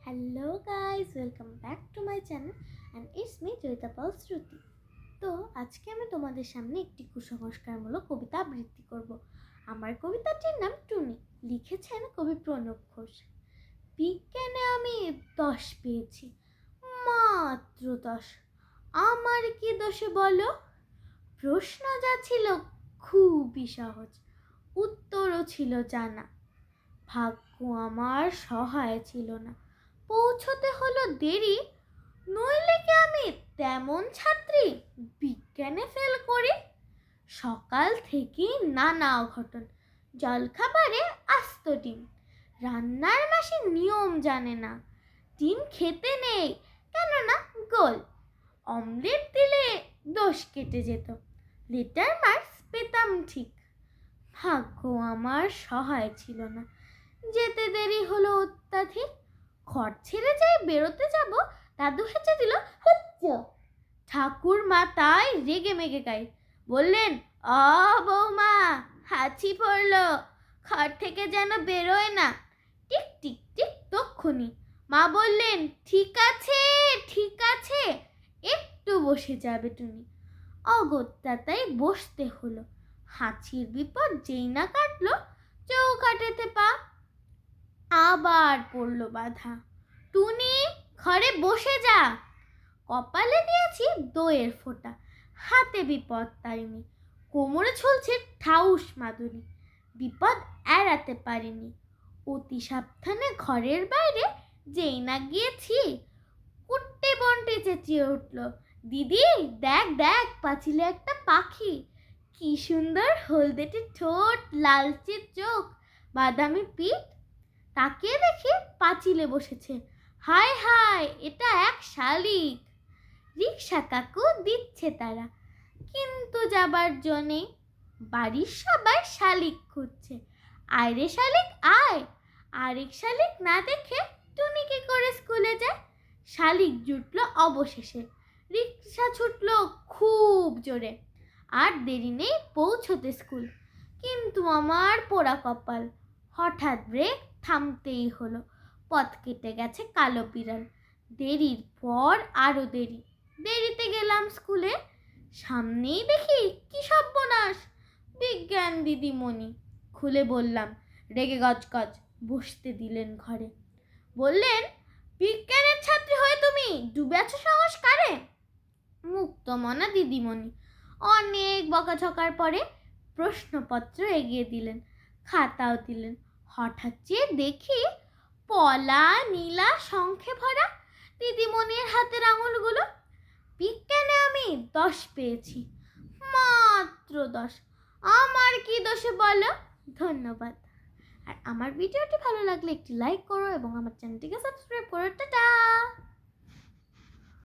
Hello guys, welcome back to my channel and it's me Joyita Pal Shruti. তো আজকে আমি তোমাদের সামনে একটি কুসংস্কারমূলক কবিতা আবৃত্তি করব। আমার কবিতাটির নাম টুনি, লিখেছেন কবি প্রণব ঘোষ। বিজ্ঞানে আমি 10 পেয়েছি, মাত্র 10। আমার কি দোষে বলো? প্রশ্ন যা ছিল খুবই সহজ, উত্তরও ছিল জানা। ভাগ্য আমার সহায় ছিল না, পৌঁছতে হলো দেরি। নইলে কি আমি তেমন ছাত্রী বিজ্ঞানে ফেল করি? সকাল থেকে নানা অঘটন, জলখাবারে আস্ত ডিম, রান্নার মাসে নিয়ম জানে না। ডিম খেতে নেই কেননা গোল, অমলেট দিলে দোষ কেটে যেত, লেটার মার্কস পেতাম ঠিক। ভাগ্য আমার সহায় ছিল না, যেতে দেরি হলো অত্যাধিক। ঘর ছেড়ে যাই বেরোতে যাব, দাদু হেঁচে দিল হচ্ছে। ঠাকুর মা তাই রেগে মেগে গাই, বললেন বৌমা হাঁচি পড়লো, ঘর থেকে যেন বেরোয় না। টিক টিক টিক তক্ষুনি মা বললেন ঠিক আছে ঠিক আছে, একটু বসে যাবে তুমি। অগত্যা তাই বসতে হলো। হাঁচির বিপদ যেই না কাটলো, চৌকাঠেতে পা। আবার পড়লো বাধা, টুনি ঘরে বসে যা। কপালে দিয়েছি দইয়ের ফোঁটা, হাতে বিপদ তারিনি, কোমরে ঝুলছে ঠাউস মাদুরি। বিপদ এড়াতে পারিনি, অতি সাবধানে ঘরের বাইরে যেই না গিয়েছি, কুট্টে বন্টে চেঁচিয়ে উঠল, দিদি দেখ দেখ পাঁচিলে একটা পাখি, কি সুন্দর হলদেটে ঠোঁট, লালচে চোখ, বাদামি পিঠ। তাকিয়ে দেখি পাঁচিলে বসেছে, হায় হায় এটা এক শালিক। রিকশা কাকু দিচ্ছে তারা, কিন্তু যাবার জন্যে। বাড়ির সবাই শালিক খুঁজছে, আয় রে শালিক আয়। আরেক শালিক না দেখে টুনি কি করে স্কুলে যায়? শালিক জুটলো অবশেষে, রিকশা ছুটলো খুব জোরে। আর দেরি নেই পৌঁছতে স্কুল, কিন্তু আমার পোড়া কপাল, হঠাৎ ব্রেক থামতেই হলো। পথ কেটে গেছে কালো বিড়াল, দেরির পর আরো দেরি। দেরিতে গেলাম স্কুলে, সামনেই দেখি কি সর্বনাশ, বিজ্ঞান দিদিমণি। খুলে বললাম, রেগে গজগজ, বসতে দিলেন ঘরে। বললেন, বিজ্ঞানের ছাত্রী হয়ে তুমি ডুবে আছো সংস্কারে। মুক্তমনা দিদিমণি অনেক বকাঝকার পরে প্রশ্নপত্র এগিয়ে দিলেন, খাতাও দিলেন। হঠাৎ চেয়ে দেখি পলা নীলা শঙ্খে ভরা দিদিমণির হাতের আঙুলগুলো। বিজ্ঞানে আমি 10 পেয়েছি, মাত্র 10। আমার কি দোষে বলো? ধন্যবাদ। আর আমার ভিডিওটি ভালো লাগলে একটি লাইক করো এবং আমার চ্যানেলটিকে সাবস্ক্রাইব করো। টাটা।